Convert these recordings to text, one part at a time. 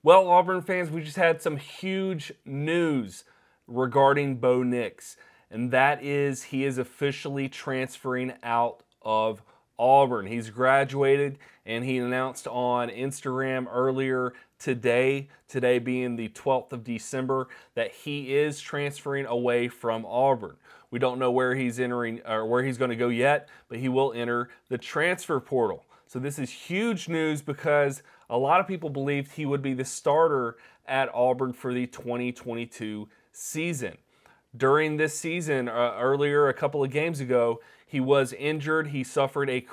Well, Auburn fans, we just had some huge news regarding Bonix, and that is he is officially transferring out of Auburn. He's graduated, and he announced on Instagram earlier today being the 12th of December, that he is transferring away from Auburn. We don't know where he's entering or where he's going to go yet, but he will enter the transfer portal. So this is huge news because a lot of people believed he would be the starter at Auburn for the 2022 season. During this season, earlier a couple of games ago, he was injured. He suffered a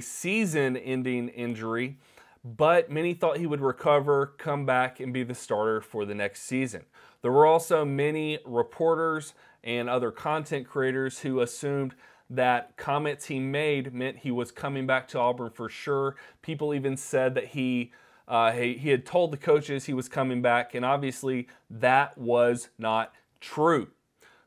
season-ending injury, but many thought he would recover, come back, and be the starter for the next season. There were also many reporters and other content creators who assumed that comments he made meant he was coming back to Auburn for sure. People even said that he had told the coaches he was coming back, and obviously that was not true.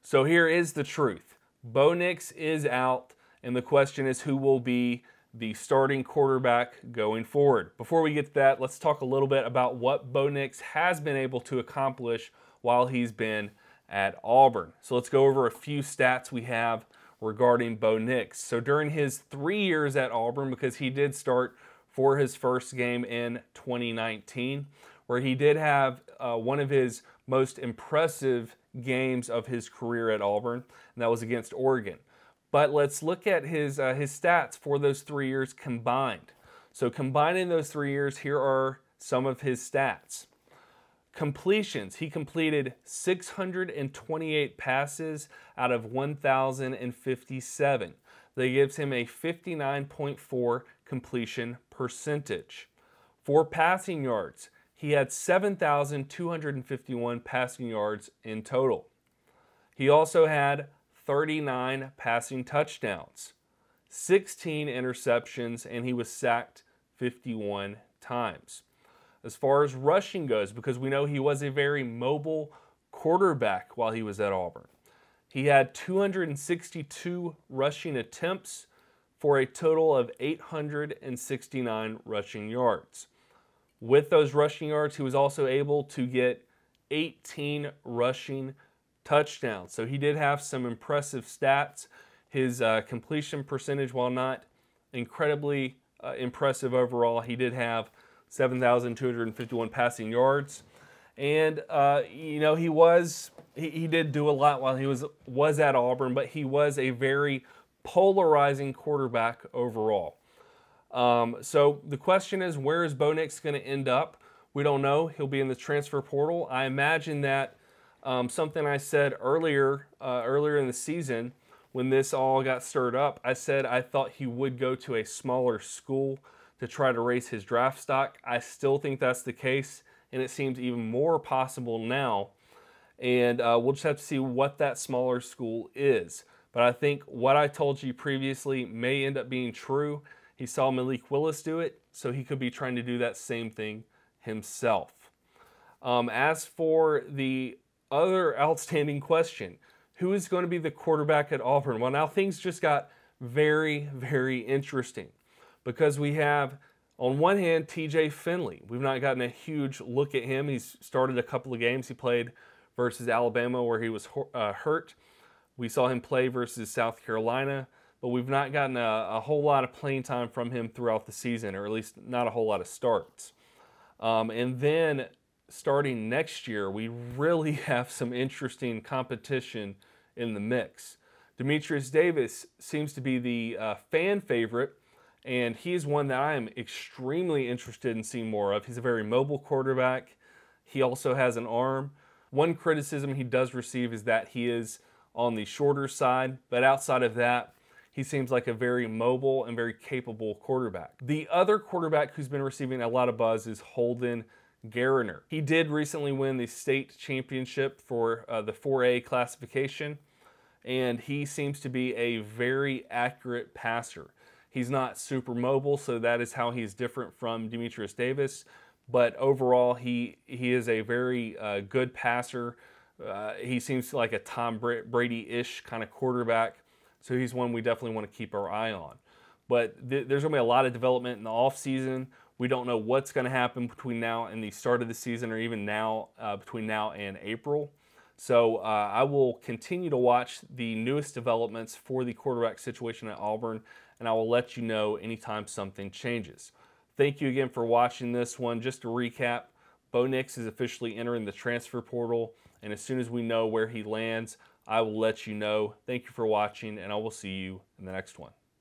So here is the truth. Bonix is out, and the question is who will be the starting quarterback going forward. Before we get to that, let's talk a little bit about what Bonix has been able to accomplish while he's been at Auburn. So let's go over a few stats we have regarding Bonix. So during his 3 years at Auburn, because he did start for his first game in 2019, where he did have one of his most impressive games of his career at Auburn, and that was against Oregon. But let's look at his stats for those 3 years combined. So combining those 3 years, here are some of his stats. Completions, he completed 628 passes out of 1,057. That gives him a 59.4 completion percentage. For passing yards, he had 7,251 passing yards in total. He also had 39 passing touchdowns, 16 interceptions, and he was sacked 51 times. As far as rushing goes, because we know he was a very mobile quarterback while he was at Auburn, he had 262 rushing attempts for a total of 869 rushing yards. With those rushing yards, he was also able to get 18 rushing touchdowns. So he did have some impressive stats. His completion percentage, while not incredibly impressive overall, he did have 7,251 passing yards, and he did do a lot while he was at Auburn, but he was a very polarizing quarterback overall. So the question is, where is Bonix going to end up? We don't know. He'll be in the transfer portal. I imagine that something I said earlier in the season when this all got stirred up, I said I thought he would go to a smaller school to try to raise his draft stock. I still think that's the case, and it seems even more possible now. And we'll just have to see what that smaller school is. But I think what I told you previously may end up being true. He saw Malik Willis do it, so he could be trying to do that same thing himself. As for the other outstanding question, who is going to be the quarterback at Auburn? Well, now things just got very, very interesting, because we have, on one hand, TJ Finley. We've not gotten a huge look at him. He's started a couple of games. He played versus Alabama where he was hurt. We saw him play versus South Carolina, but we've not gotten a whole lot of playing time from him throughout the season, or at least not a whole lot of starts. And then starting next year, we really have some interesting competition in the mix. Demetrius Davis seems to be the fan favorite, and he's one that I am extremely interested in seeing more of. He's a very mobile quarterback. He also has an arm. One criticism he does receive is that he is on the shorter side, but outside of that, he seems like a very mobile and very capable quarterback. The other quarterback who's been receiving a lot of buzz is Holden Gariner. He did recently win the state championship for the 4A classification, and he seems to be a very accurate passer. He's not super mobile, so that is how he's different from Demetrius Davis, but overall he is a very good passer. He seems like a Tom Brady-ish kind of quarterback, so he's one we definitely want to keep our eye on. But there's going to be a lot of development in the offseason. We don't know what's going to happen between now and the start of the season, or even now between now and April. So I will continue to watch the newest developments for the quarterback situation at Auburn, and I will let you know anytime something changes. Thank you again for watching this one. Just to recap, Bonix is officially entering the transfer portal, and as soon as we know where he lands, I will let you know. Thank you for watching, and I will see you in the next one.